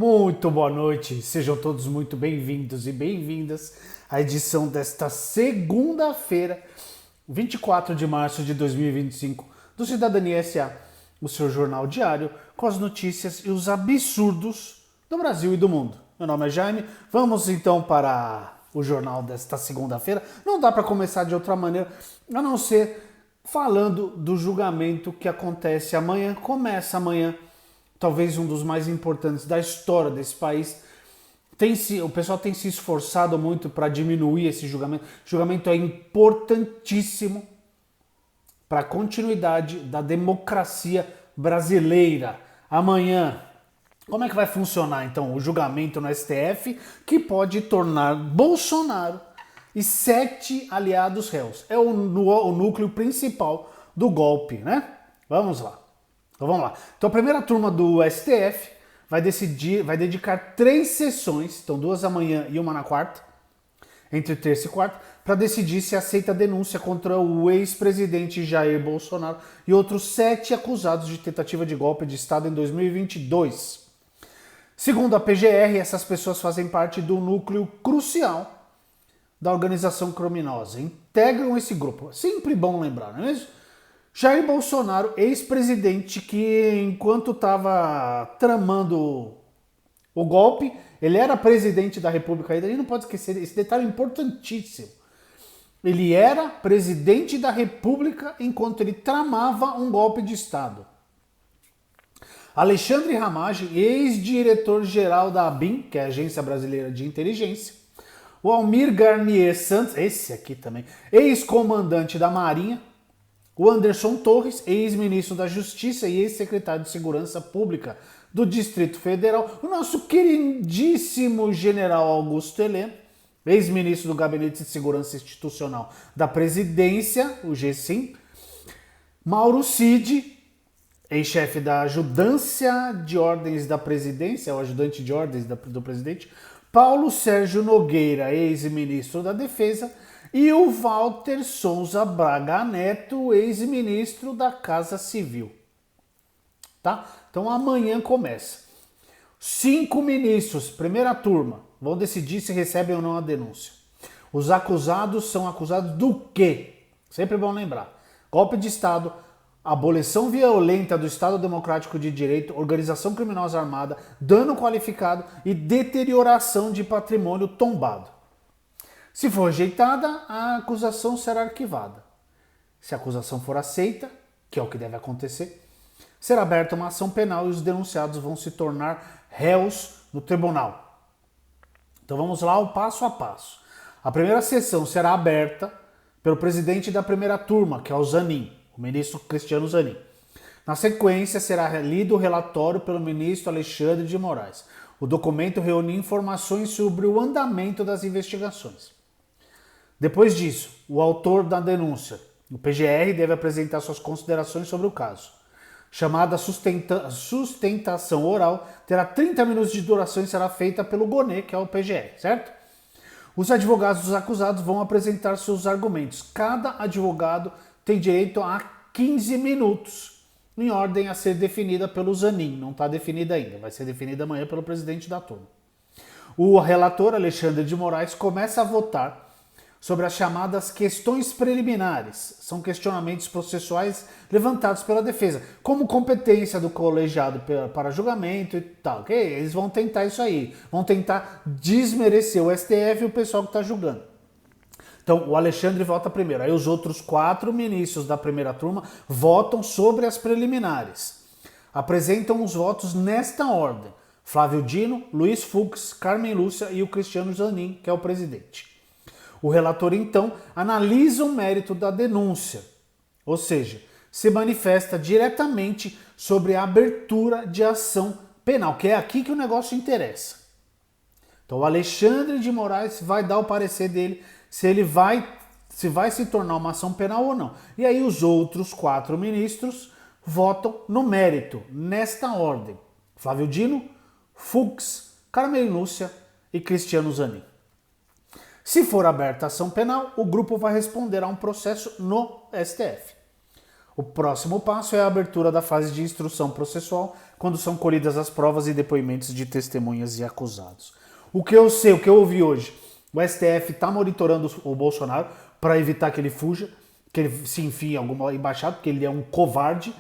Muito boa noite, sejam todos muito bem-vindos e bem-vindas à edição desta segunda-feira, 24 de março de 2025, do Cidadania S.A., o seu jornal diário com as notícias e os absurdos do Brasil e do mundo. Meu nome é Jaime, vamos então para o jornal desta segunda-feira. Não dá para começar de outra maneira a não ser falando do julgamento que acontece amanhã, começa amanhã, talvez um dos mais importantes da história desse país. O pessoal tem se esforçado muito para diminuir esse julgamento. O julgamento é importantíssimo para a continuidade da democracia brasileira. Amanhã, como é que vai funcionar então o julgamento no STF que pode tornar Bolsonaro e 7 aliados réus? É o núcleo principal do golpe, né? Vamos lá. Então a primeira turma do STF vai dedicar 3 sessões, então 2 amanhã e uma na quarta, entre terça e quarta, para decidir se aceita a denúncia contra o ex-presidente Jair Bolsonaro e outros 7 acusados de tentativa de golpe de Estado em 2022. Segundo a PGR, essas pessoas fazem parte do núcleo crucial da organização criminosa, integram esse grupo. Sempre bom lembrar, não é mesmo? Jair Bolsonaro, ex-presidente, que enquanto estava tramando o golpe, ele era presidente da República ainda, a gente não pode esquecer esse detalhe importantíssimo. Ele era presidente da República enquanto ele tramava um golpe de Estado. Alexandre Ramagem, ex-diretor-geral da ABIN, que é a Agência Brasileira de Inteligência. O Almir Garnier Santos, esse aqui também, ex-comandante da Marinha. O Anderson Torres, ex-ministro da Justiça e ex-secretário de Segurança Pública do Distrito Federal. O nosso queridíssimo general Augusto Heleno, ex-ministro do Gabinete de Segurança Institucional da Presidência, o GSIM. Mauro Cid, ex-chefe da Ajudância de Ordens da Presidência, o ajudante de ordens do presidente. Paulo Sérgio Nogueira, ex-ministro da Defesa. E o Walter Souza Braga Neto, ex-ministro da Casa Civil. Tá? Então amanhã começa. 5 ministros, primeira turma, vão decidir se recebem ou não a denúncia. Os acusados são acusados do quê? Sempre bom lembrar. Golpe de Estado, abolição violenta do Estado Democrático de Direito, organização criminosa armada, dano qualificado e deterioração de patrimônio tombado. Se for rejeitada, a acusação será arquivada. Se a acusação for aceita, que é o que deve acontecer, será aberta uma ação penal e os denunciados vão se tornar réus no tribunal. Então vamos lá, o passo a passo. A primeira sessão será aberta pelo presidente da primeira turma, que é o Zanin, o ministro Cristiano Zanin. Na sequência, será lido o relatório pelo ministro Alexandre de Moraes. O documento reúne informações sobre o andamento das investigações. Depois disso, o autor da denúncia, o PGR, deve apresentar suas considerações sobre o caso. Chamada sustentação oral, terá 30 minutos de duração e será feita pelo GONE, que é o PGR, certo? Os advogados dos acusados vão apresentar seus argumentos. Cada advogado tem direito a 15 minutos, em ordem a ser definida pelo Zanin. Não está definida ainda, vai ser definida amanhã pelo presidente da turma. O relator, Alexandre de Moraes, começa a votar sobre as chamadas questões preliminares. São questionamentos processuais levantados pela defesa, como competência do colegiado para julgamento e tal. Okay? Eles vão tentar isso aí, vão tentar desmerecer o STF e o pessoal que está julgando. Então, o Alexandre vota primeiro. Aí os outros 4 ministros da primeira turma votam sobre as preliminares. Apresentam os votos nesta ordem. Flávio Dino, Luiz Fux, Carmen Lúcia e o Cristiano Zanin, que é o presidente. O relator, então, analisa o mérito da denúncia, ou seja, se manifesta diretamente sobre a abertura de ação penal, que é aqui que o negócio interessa. Então, o Alexandre de Moraes vai dar o parecer dele se vai se tornar uma ação penal ou não. E aí os outros 4 ministros votam no mérito, nesta ordem. Flávio Dino, Fux, Carmen Lúcia e Cristiano Zanin. Se for aberta a ação penal, o grupo vai responder a um processo no STF. O próximo passo é a abertura da fase de instrução processual, quando são colhidas as provas e depoimentos de testemunhas e acusados. O que eu sei, o que eu ouvi hoje, o STF está monitorando o Bolsonaro para evitar que ele fuja, que ele se enfie em alguma embaixada, porque ele é um covarde.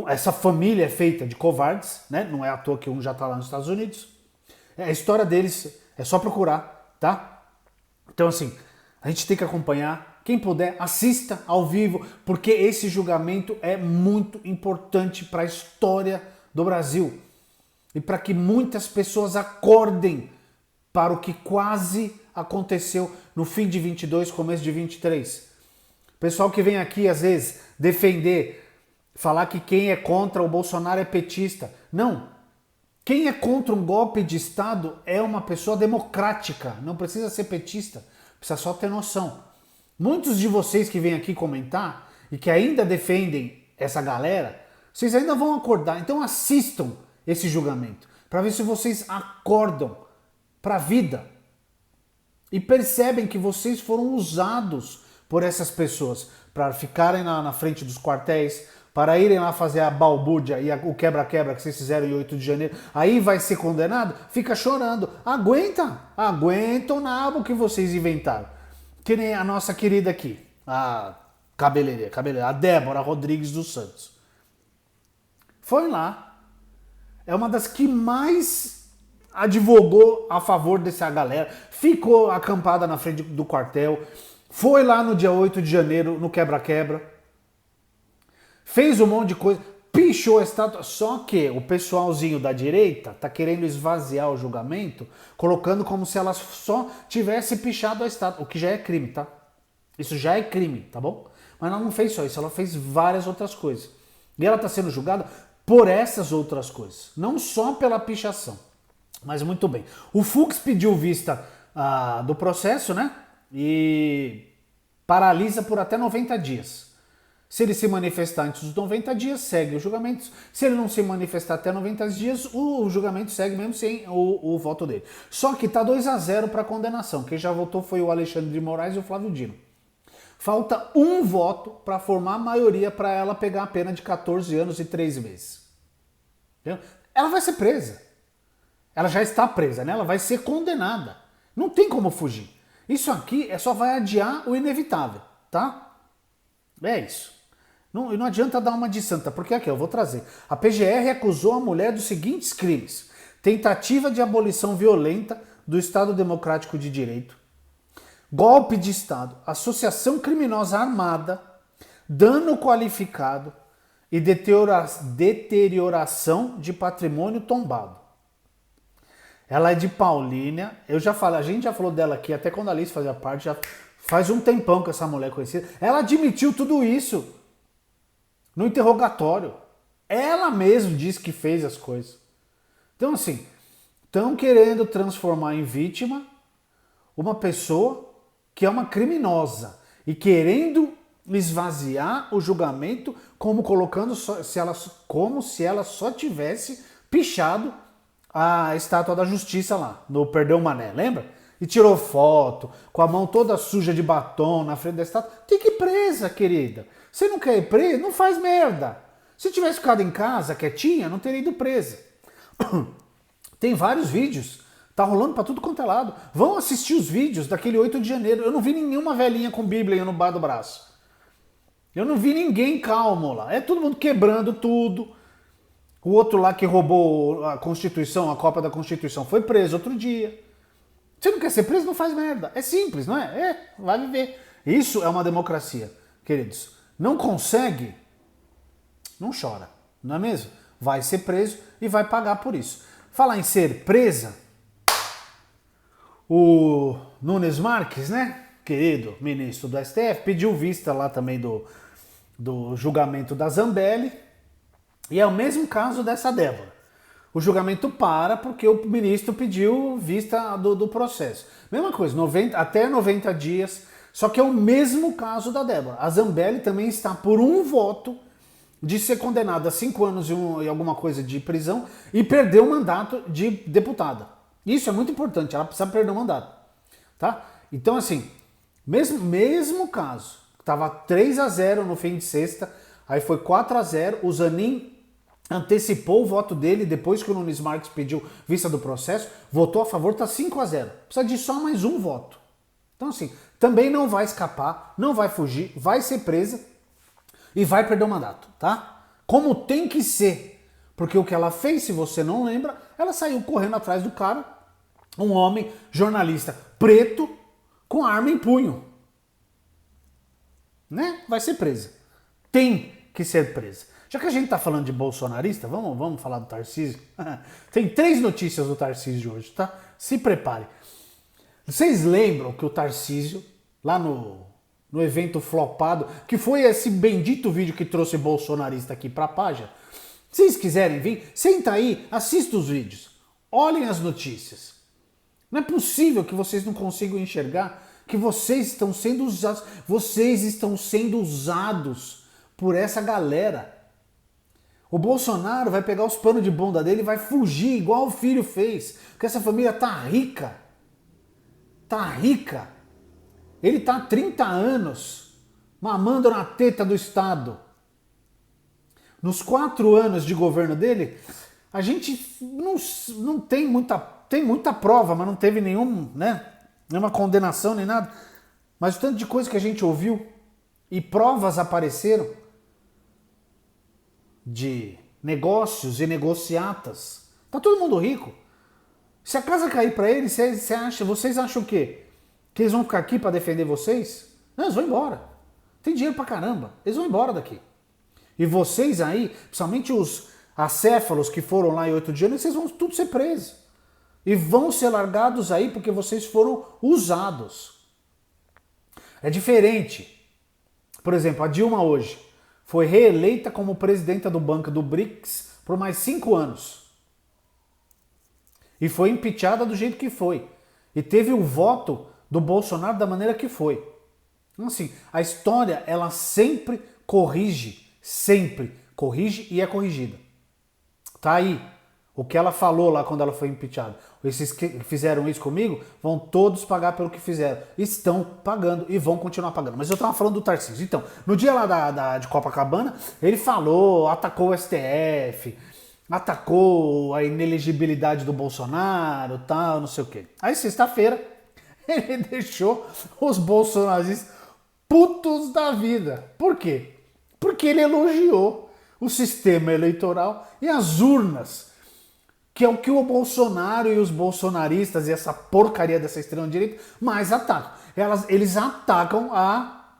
Essa família é feita de covardes, né? Não é à toa que um já está lá nos Estados Unidos. A história deles é só procurar, tá? Então, assim, a gente tem que acompanhar. Quem puder, assista ao vivo, porque esse julgamento é muito importante para a história do Brasil. E para que muitas pessoas acordem para o que quase aconteceu no fim de 22, começo de 23. Pessoal que vem aqui, às vezes, defender, falar que quem é contra o Bolsonaro é petista. Não. Quem é contra um golpe de Estado é uma pessoa democrática. Não precisa ser petista. Precisa só ter noção. Muitos de vocês que vêm aqui comentar e que ainda defendem essa galera, vocês ainda vão acordar. Então assistam esse julgamento para ver se vocês acordam para a vida e percebem que vocês foram usados por essas pessoas para ficarem na frente dos quartéis, para irem lá fazer a balbúrdia e o quebra-quebra que vocês fizeram em 8 de janeiro. Aí vai ser condenado? Fica chorando. Aguenta o nabo que vocês inventaram. Que nem a nossa querida aqui, a cabeleireira, a Débora Rodrigues dos Santos. Foi lá, é uma das que mais advogou a favor dessa galera, ficou acampada na frente do quartel, foi lá no dia 8 de janeiro, no quebra-quebra, fez um monte de coisa, pichou a estátua, só que o pessoalzinho da direita tá querendo esvaziar o julgamento, colocando como se ela só tivesse pichado a estátua, o que já é crime, tá? Isso já é crime, tá bom? Mas ela não fez só isso, ela fez várias outras coisas. E ela tá sendo julgada por essas outras coisas, não só pela pichação. Mas muito bem. O Fux pediu vista do processo, né? E paralisa por até 90 dias. Se ele se manifestar antes dos 90 dias, segue o julgamento. Se ele não se manifestar até 90 dias, o julgamento segue mesmo sem o voto dele. Só que tá 2-0 para condenação. Quem já votou foi o Alexandre de Moraes e o Flávio Dino. Falta um voto para formar a maioria para ela pegar a pena de 14 anos e 3 meses. Entendeu? Ela vai ser presa. Ela já está presa, né? Ela vai ser condenada. Não tem como fugir. Isso aqui só vai adiar o inevitável, tá? É isso. Não adianta dar uma de santa, porque aqui eu vou trazer. A PGR acusou a mulher dos seguintes crimes: tentativa de abolição violenta do Estado Democrático de Direito, golpe de Estado, associação criminosa armada, dano qualificado e deterioração de patrimônio tombado. Ela é de Paulínia. Eu já falei, a gente já falou dela aqui, até quando a Alice fazia parte, já faz um tempão que essa mulher é conhecida. Ela admitiu tudo isso no interrogatório. Ela mesma disse que fez as coisas. Então, assim, estão querendo transformar em vítima uma pessoa que é uma criminosa e querendo esvaziar o julgamento como colocando como se ela só tivesse pichado a estátua da justiça lá, no Perdeu Mané, lembra? E tirou foto, com a mão toda suja de batom na frente da estátua. Tem que ir presa, querida. Você não quer ir presa? Não faz merda. Se tivesse ficado em casa, quietinha, não teria ido presa. Tem vários vídeos. Tá rolando pra tudo quanto é lado. Vão assistir os vídeos daquele 8 de janeiro. Eu não vi nenhuma velhinha com Bíblia no bar do braço. Eu não vi ninguém calmo lá. É todo mundo quebrando tudo. O outro lá que roubou a Constituição, a cópia da Constituição, foi preso outro dia. Você não quer ser preso? Não faz merda. É simples, não é? Vai viver. Isso é uma democracia, queridos. Não consegue? Não chora, não é mesmo? Vai ser preso e vai pagar por isso. Falar em ser presa, o Nunes Marques, né? Querido ministro do STF, pediu vista lá também do julgamento da Zambelli. E é o mesmo caso dessa Débora. O julgamento para porque o ministro pediu vista do processo. Mesma coisa, até 90 dias, só que é o mesmo caso da Débora. A Zambelli também está por um voto de ser condenada a 5 anos e alguma coisa de prisão e perder o mandato de deputada. Isso é muito importante, ela precisa perder o mandato. Tá? Então, assim, mesmo caso, estava 3-0 no fim de sexta, Aí foi 4-0, o Zanin antecipou o voto dele depois que o Nunes Marques pediu vista do processo, votou a favor, tá 5-0. Precisa de só mais um voto. Então assim, também não vai escapar, não vai fugir, vai ser presa e vai perder o mandato, tá? Como tem que ser. Porque o que ela fez, se você não lembra, ela saiu correndo atrás do cara, um homem jornalista preto com arma em punho. Né? Vai ser presa. Tem que ser presa. Já que a gente tá falando de bolsonarista, vamos falar do Tarcísio. Tem 3 notícias do Tarcísio hoje, tá? Se prepare. Vocês lembram que o Tarcísio, lá no evento flopado, que foi esse bendito vídeo que trouxe bolsonarista aqui pra página? Se vocês quiserem vir, senta aí, assista os vídeos. Olhem as notícias. Não é possível que vocês não consigam enxergar que vocês estão sendo usados. Vocês estão sendo usados por essa galera. O Bolsonaro vai pegar os panos de bunda dele e vai fugir, igual o filho fez. Porque essa família tá rica. Tá rica. Ele tá há 30 anos mamando na teta do Estado. Nos 4 anos de governo dele, a gente não tem muita prova, mas não teve nenhuma condenação nem nada. Mas o tanto de coisa que a gente ouviu e provas apareceram de negócios e negociatas. Tá todo mundo rico. Se a casa cair para eles, vocês acham o quê? Que eles vão ficar aqui para defender vocês? Não, eles vão embora. Tem dinheiro pra caramba. Eles vão embora daqui. E vocês aí, principalmente os acéfalos que foram lá em 8 de janeiro, vocês vão tudo ser presos. E vão ser largados aí porque vocês foram usados. É diferente. Por exemplo, a Dilma hoje foi reeleita como presidenta do Banco do BRICS por mais 5 anos. E foi impeachada do jeito que foi. E teve o voto do Bolsonaro da maneira que foi. Então, assim, a história, ela sempre corrige e é corrigida. Tá aí o que ela falou lá quando ela foi impeachada. Esses que fizeram isso comigo vão todos pagar pelo que fizeram. Estão pagando e vão continuar pagando. Mas eu tava falando do Tarcísio. Então, no dia lá de Copacabana, ele falou, atacou o STF, atacou a inelegibilidade do Bolsonaro, tal, não sei o quê. Aí, sexta-feira, ele deixou os bolsonaristas putos da vida. Por quê? Porque ele elogiou o sistema eleitoral e as urnas, que é o que o Bolsonaro e os bolsonaristas e essa porcaria dessa extrema-direita mais atacam. Eles atacam a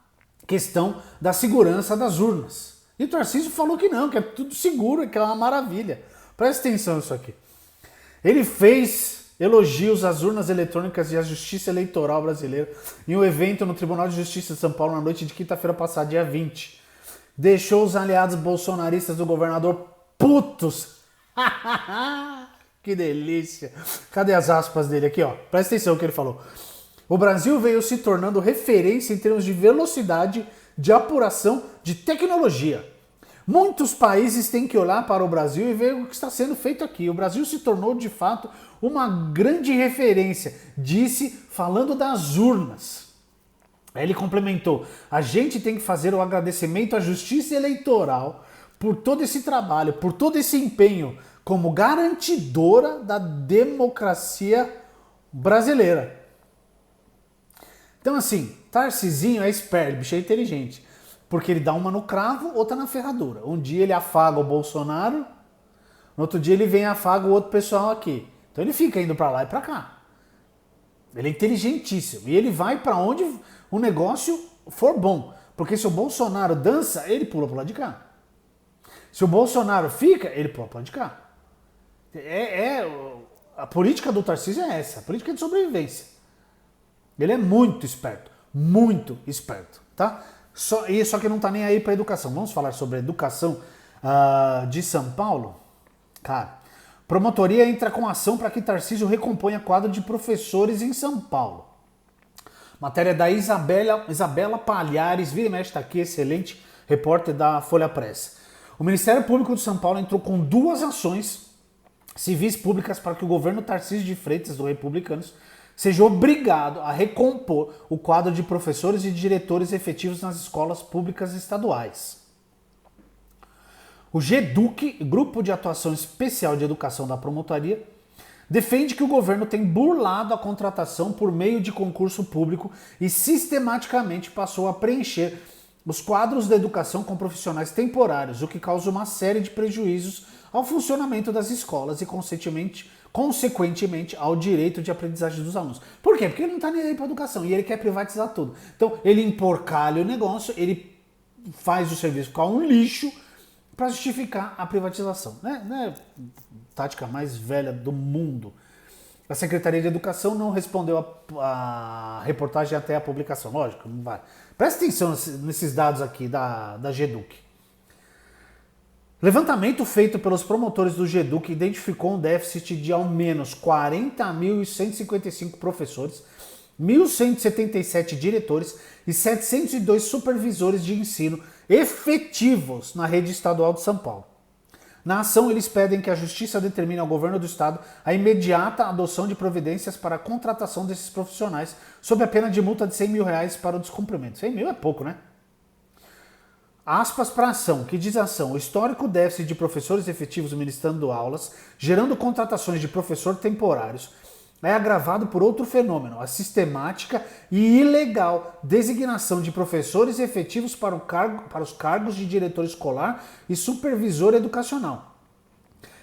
questão da segurança das urnas. E o Tarcísio falou que não, que é tudo seguro, que é uma maravilha. Presta atenção nisso aqui. Ele fez elogios às urnas eletrônicas e à justiça eleitoral brasileira em um evento no Tribunal de Justiça de São Paulo na noite de quinta-feira passada, dia 20. Deixou os aliados bolsonaristas do governador putos. Que delícia. Cadê as aspas dele aqui, ó? Presta atenção no que ele falou. O Brasil veio se tornando referência em termos de velocidade, de apuração, de tecnologia. Muitos países têm que olhar para o Brasil e ver o que está sendo feito aqui. O Brasil se tornou, de fato, uma grande referência, disse falando das urnas. Aí ele complementou, a gente tem que fazer o agradecimento à Justiça Eleitoral por todo esse trabalho, por todo esse empenho como garantidora da democracia brasileira. Então assim, Tarcisinho é esperto, bicho é inteligente, porque ele dá uma no cravo, outra na ferradura. Um dia ele afaga o Bolsonaro, no outro dia ele vem e afaga o outro pessoal aqui. Então ele fica indo pra lá e pra cá. Ele é inteligentíssimo e ele vai pra onde o negócio for bom. Porque se o Bolsonaro dança, ele pula pro lado de cá. Se o Bolsonaro fica, ele pula pro lado de cá. A política do Tarcísio é essa, a política de sobrevivência. Ele é muito esperto, tá? Só que não tá nem aí pra educação. Vamos falar sobre a educação de São Paulo? Cara, promotoria entra com ação para que Tarcísio recomponha quadro de professores em São Paulo. Matéria da Isabela Palhares, vira e mexe, tá aqui, excelente repórter da Folha Press. O Ministério Público de São Paulo entrou com 2 ações civis públicas para que o governo Tarcísio de Freitas, do Republicanos, seja obrigado a recompor o quadro de professores e diretores efetivos nas escolas públicas estaduais. O GEDUC, Grupo de Atuação Especial de Educação da Promotoria, defende que o governo tem burlado a contratação por meio de concurso público e sistematicamente passou a preencher os quadros da educação com profissionais temporários, o que causa uma série de prejuízos ao funcionamento das escolas e, consequentemente, ao direito de aprendizagem dos alunos. Por quê? Porque ele não está nem aí para a educação e ele quer privatizar tudo. Então, ele emporcalha o negócio, ele faz o serviço ficar um lixo para justificar a privatização. Né? Tática mais velha do mundo. A Secretaria de Educação não respondeu a reportagem até a publicação. Lógico, não vai. Presta atenção nesses dados aqui da GEDUC. Levantamento feito pelos promotores do GEDUC identificou um déficit de ao menos 40.155 professores, 1.177 diretores e 702 supervisores de ensino efetivos na rede estadual de São Paulo. Na ação, eles pedem que a Justiça determine ao governo do estado a imediata adoção de providências para a contratação desses profissionais, sob a pena de multa de R$100 mil para o descumprimento. 100 mil é pouco, né? Aspas para a ação, que diz a ação: o histórico déficit de professores efetivos ministrando aulas, gerando contratações de professor temporários, é agravado por outro fenômeno, a sistemática e ilegal designação de professores efetivos para os cargos de diretor escolar e supervisor educacional,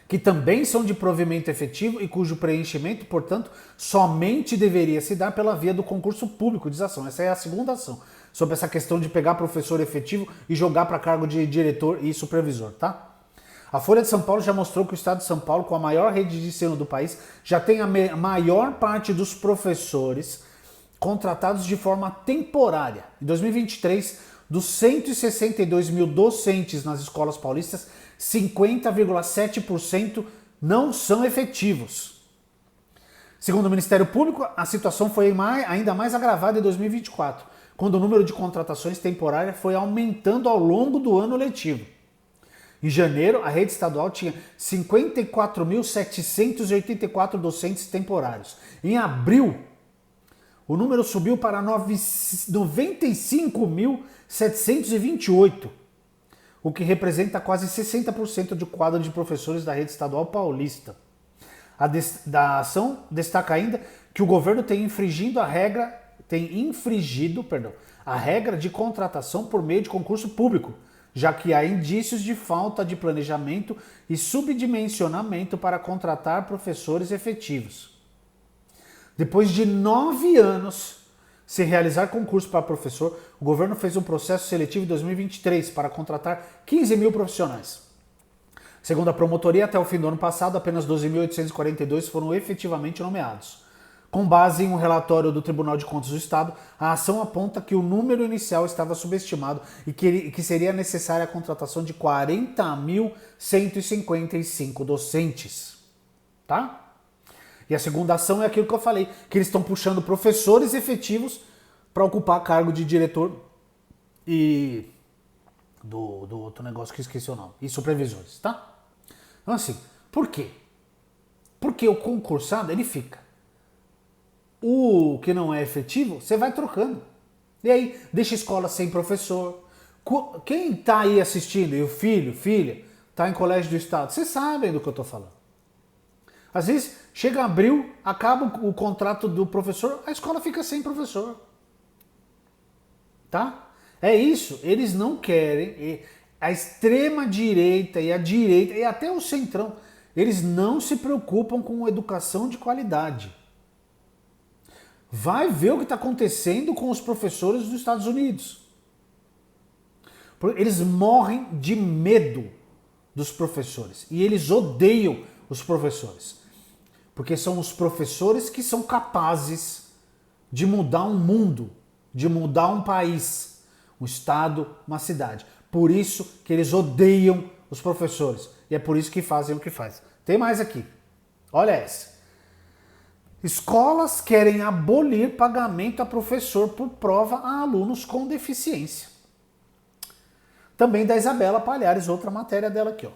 que também são de provimento efetivo e cujo preenchimento, portanto, somente deveria se dar pela via do concurso público, diz a ação. Essa é a segunda ação, sobre essa questão de pegar professor efetivo e jogar para cargo de diretor e supervisor, tá? A Folha de São Paulo já mostrou que o estado de São Paulo, com a maior rede de ensino do país, já tem a maior parte dos professores contratados de forma temporária. Em 2023, dos 162 mil docentes nas escolas paulistas, 50,7% não são efetivos. Segundo o Ministério Público, a situação foi ainda mais agravada em 2024, quando o número de contratações temporárias foi aumentando ao longo do ano letivo. Em janeiro, a rede estadual tinha 54.784 docentes temporários. Em abril, o número subiu para 95.728, o que representa quase 60% do quadro de professores da rede estadual paulista. A ação destaca ainda que o governo tem infringido a regra de contratação por meio de concurso público, já que há indícios de falta de planejamento e subdimensionamento para contratar professores efetivos. Depois de 9 anos sem realizar concurso para professor, o governo fez um processo seletivo em 2023 para contratar 15 mil profissionais. Segundo a promotoria, até o fim do ano passado, apenas 12.842 foram efetivamente nomeados. Com base em um relatório do Tribunal de Contas do Estado, a ação aponta que o número inicial estava subestimado e que seria necessária a contratação de 40.155 docentes. Tá? E a segunda ação é aquilo que eu falei, que eles estão puxando professores efetivos para ocupar cargo de diretor e do outro negócio que eu esqueci o nome, e supervisores, tá? Então assim, por quê? Porque o concursado, ele fica. O que não é efetivo, você vai trocando. E aí, deixa a escola sem professor. Quem está aí assistindo, e o filho, filha, está em colégio do estado, vocês sabem do que eu estou falando. Às vezes, chega abril, acaba o contrato do professor, a escola fica sem professor. Tá? É isso, eles não querem, a extrema direita e a direita, e até o centrão, eles não se preocupam com educação de qualidade. Vai ver o que está acontecendo com os professores dos Estados Unidos. Eles morrem de medo dos professores. E eles odeiam os professores. Porque são os professores que são capazes de mudar um mundo, de mudar um país, um estado, uma cidade. Por isso que eles odeiam os professores. E é por isso que fazem o que fazem. Tem mais aqui. Olha essa. Escolas querem abolir pagamento a professor por prova a alunos com deficiência. Também da Isabela Palhares, outra matéria dela aqui. Ó.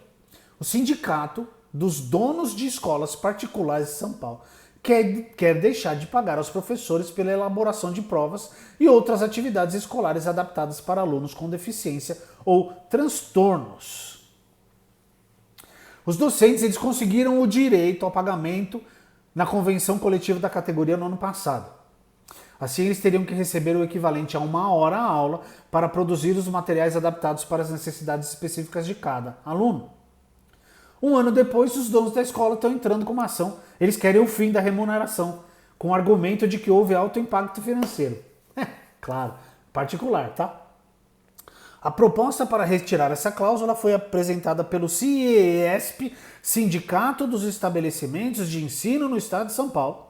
O Sindicato dos Donos de Escolas Particulares de São Paulo quer deixar de pagar aos professores pela elaboração de provas e outras atividades escolares adaptadas para alunos com deficiência ou transtornos. Os docentes eles conseguiram o direito ao pagamento na convenção coletiva da categoria no ano passado. Assim, eles teriam que receber o equivalente a 1 hora a aula para produzir os materiais adaptados para as necessidades específicas de cada aluno. Um ano depois, os donos da escola estão entrando com uma ação. Eles querem o fim da remuneração, com o argumento de que houve alto impacto financeiro. Claro, particular, tá? A proposta para retirar essa cláusula foi apresentada pelo CIESP, Sindicato dos Estabelecimentos de Ensino no Estado de São Paulo,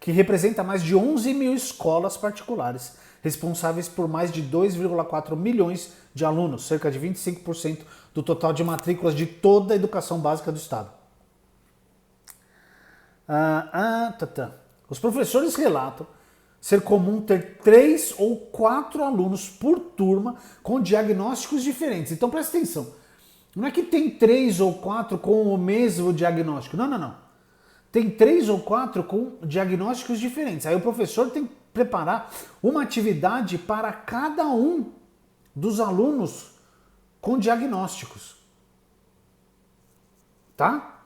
que representa mais de 11 mil escolas particulares, responsáveis por mais de 2,4 milhões de alunos, cerca de 25% do total de matrículas de toda a educação básica do Estado. Os professores relatam ser comum ter 3 ou 4 alunos por turma com diagnósticos diferentes. Então presta atenção, não é que tem 3 ou 4 com o mesmo diagnóstico, não. Tem 3 ou 4 com diagnósticos diferentes. Aí o professor tem que preparar uma atividade para cada um dos alunos com diagnósticos. Tá?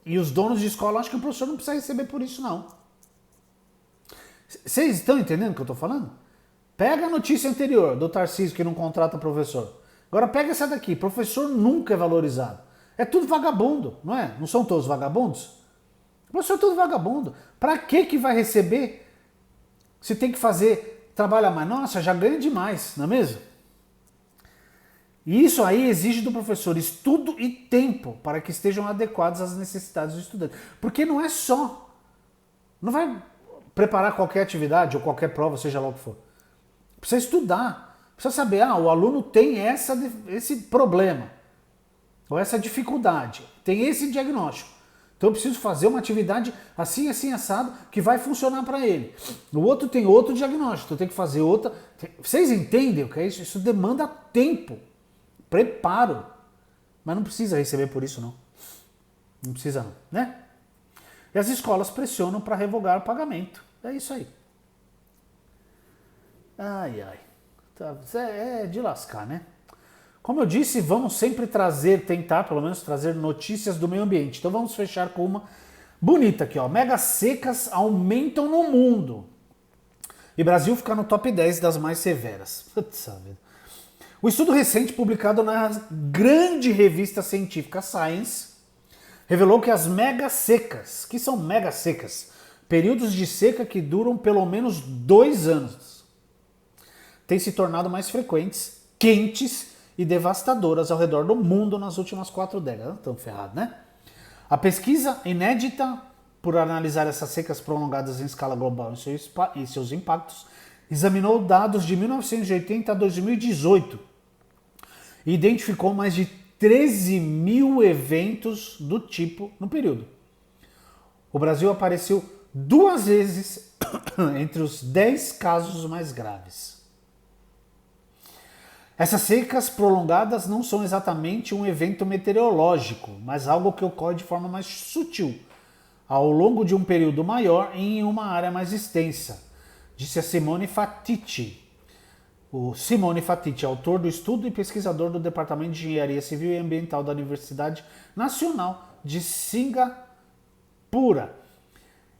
E os donos de escola acham que o professor não precisa receber por isso, não. Vocês estão entendendo o que eu estou falando? Pega a notícia anterior do Tarcísio que não contrata professor. Agora pega essa daqui. Professor nunca é valorizado. É tudo vagabundo, não é? Não são todos vagabundos? O professor é tudo vagabundo. Para que vai receber se tem que fazer trabalho a mais? Nossa, já ganha demais, não é mesmo? E isso aí exige do professor estudo e tempo para que estejam adequados às necessidades do estudante. Porque não é só. Não vai preparar qualquer atividade ou qualquer prova, seja lá o que for. Precisa estudar. Precisa saber, o aluno tem esse problema. Ou essa dificuldade. Tem esse diagnóstico. Então eu preciso fazer uma atividade assim, assim, assado, que vai funcionar para ele. O outro tem outro diagnóstico, eu tenho que fazer outra. Vocês entendem o que é isso? Isso demanda tempo, preparo. Mas não precisa receber por isso, não. Não precisa não, né? E as pressionam para revogar o pagamento. É isso aí. É de lascar, né? Como eu disse, vamos sempre tentar pelo menos trazer notícias do meio ambiente. Então vamos fechar com uma bonita aqui, ó. Mega secas aumentam no mundo. E Brasil fica no top 10 das mais severas. Putz, o estudo recente publicado na grande revista científica Science revelou que as mega secas, que são mega secas, períodos de seca que duram pelo menos 2 anos, têm se tornado mais frequentes, quentes e devastadoras ao redor do mundo nas últimas 4 décadas. Estão ferrados, né? A pesquisa inédita por analisar essas secas prolongadas em escala global e seus impactos examinou dados de 1980 a 2018 e identificou mais de 13 mil eventos do tipo no período. O Brasil apareceu 2 vezes entre os 10 casos mais graves. Essas secas prolongadas não são exatamente um evento meteorológico, mas algo que ocorre de forma mais sutil, ao longo de um período maior e em uma área mais extensa, disse a Simone Fatici. O Simone Fatici, autor do estudo e pesquisador do Departamento de Engenharia Civil e Ambiental da Universidade Nacional de Singapura.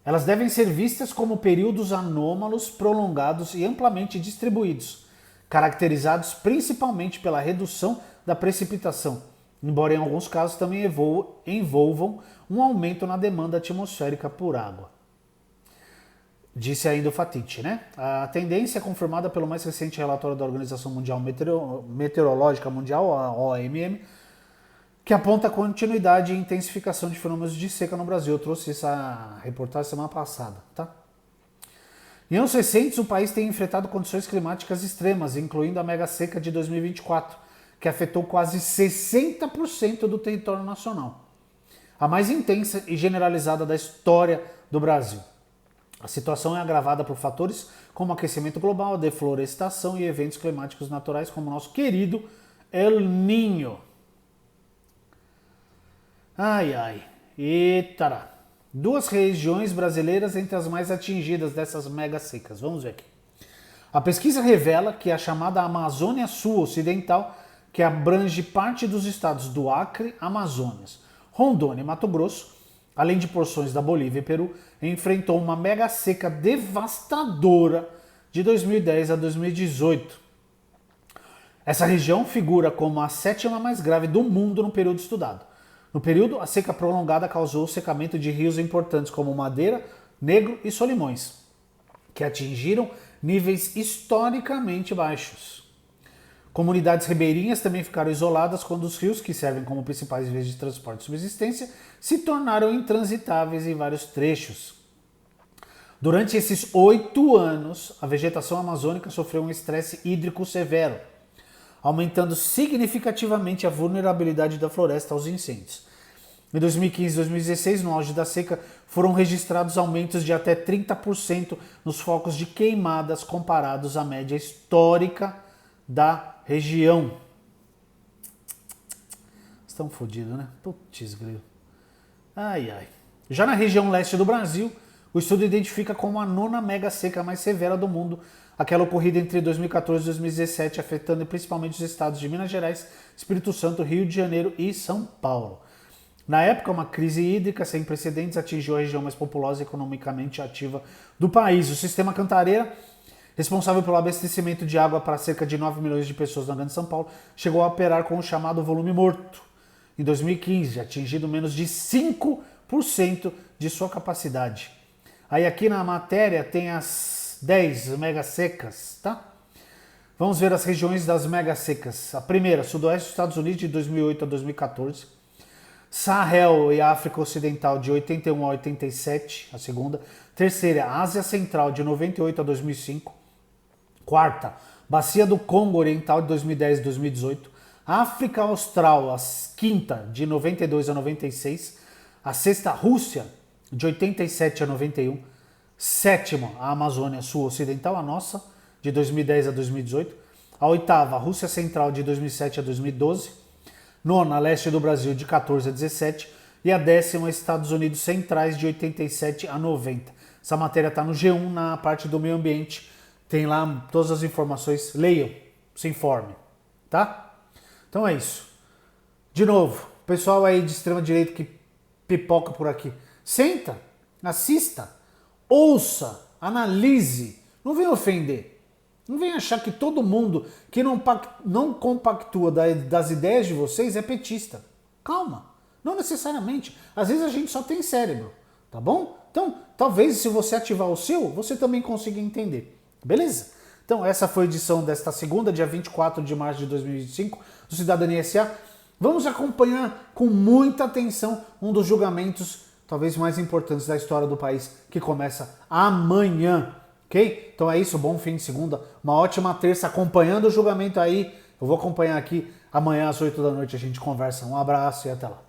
Elas devem ser vistas como períodos anômalos, prolongados e amplamente distribuídos, caracterizados principalmente pela redução da precipitação, embora em alguns casos também envolvam um aumento na demanda atmosférica por água. Disse ainda o Fatici, né? A tendência é confirmada pelo mais recente relatório da Organização Mundial Meteorológica Mundial, a OMM, que aponta a continuidade e intensificação de fenômenos de seca no Brasil. Eu trouxe essa reportagem semana passada, tá? Em anos recentes, o país tem enfrentado condições climáticas extremas, incluindo a mega seca de 2024, que afetou quase 60% do território nacional. A mais intensa e generalizada da história do Brasil. A situação é agravada por fatores como aquecimento global, deflorestação e eventos climáticos naturais como o nosso querido El Niño. Eita! 2 regiões brasileiras entre as mais atingidas dessas mega secas. Vamos ver aqui. A pesquisa revela que a chamada Amazônia Sul Ocidental, que abrange parte dos estados do Acre, Amazonas, Rondônia e Mato Grosso, além de porções da Bolívia e Peru, enfrentou uma mega seca devastadora de 2010 a 2018. Essa região figura como a 7ª mais grave do mundo no período estudado. No período, a seca prolongada causou o secamento de rios importantes como Madeira, Negro e Solimões, que atingiram níveis historicamente baixos. Comunidades ribeirinhas também ficaram isoladas quando os rios, que servem como principais vias de transporte e subsistência, se tornaram intransitáveis em vários trechos. Durante esses 8 anos, a vegetação amazônica sofreu um estresse hídrico severo, aumentando significativamente a vulnerabilidade da floresta aos incêndios. Em 2015 e 2016, no auge da seca, foram registrados aumentos de até 30% nos focos de queimadas comparados à média histórica da região. Estão fodidos, né? Putz, grilo. Ai, ai. Já na região leste do Brasil, o estudo identifica como a 9ª mega seca mais severa do mundo, aquela ocorrida entre 2014 e 2017, afetando principalmente os estados de Minas Gerais, Espírito Santo, Rio de Janeiro e São Paulo. Na época, uma crise hídrica sem precedentes atingiu a região mais populosa e economicamente ativa do país. O sistema Cantareira, responsável pelo abastecimento de água para cerca de 9 milhões de pessoas na Grande São Paulo, chegou a operar com o chamado volume morto. Em 2015, atingindo menos de 5% de sua capacidade. Aí aqui na matéria tem as 10 mega secas, tá? Vamos ver as regiões das mega secas. A primeira, sudoeste dos Estados Unidos de 2008 a 2014. Sahel e África Ocidental de 81 a 87, a segunda. Terceira, Ásia Central de 98 a 2005. Quarta, Bacia do Congo Oriental de 2010 a 2018. África Austral, a quinta, de 92 a 96. A sexta, Rússia, de 87 a 91. Sétima, a Amazônia Sul Ocidental, a nossa, de 2010 a 2018. A oitava, a Rússia Central, de 2007 a 2012. Nona, a leste do Brasil, de 14 a 17. E a 10ª, Estados Unidos Centrais, de 87 a 90. Essa matéria está no G1, na parte do meio ambiente. Tem lá todas as informações. Leiam, se informem, tá? Então é isso. De novo, pessoal aí de extrema direita que pipoca por aqui. Senta, assista, ouça, analise. Não vem ofender. Não vem achar que todo mundo que não compactua das ideias de vocês é petista. Calma, não necessariamente. Às vezes a gente só tem cérebro, tá bom? Então, talvez se você ativar o seu, você também consiga entender. Beleza? Então, essa foi a edição desta segunda, dia 24 de março de 2025, do Cidadania SA. Vamos acompanhar com muita atenção um dos julgamentos talvez mais importantes da história do país, que começa amanhã. Ok? Então é isso, bom fim de segunda, uma ótima terça acompanhando o julgamento aí. Eu vou acompanhar aqui, amanhã às 8 da noite a gente conversa. Um abraço e até lá.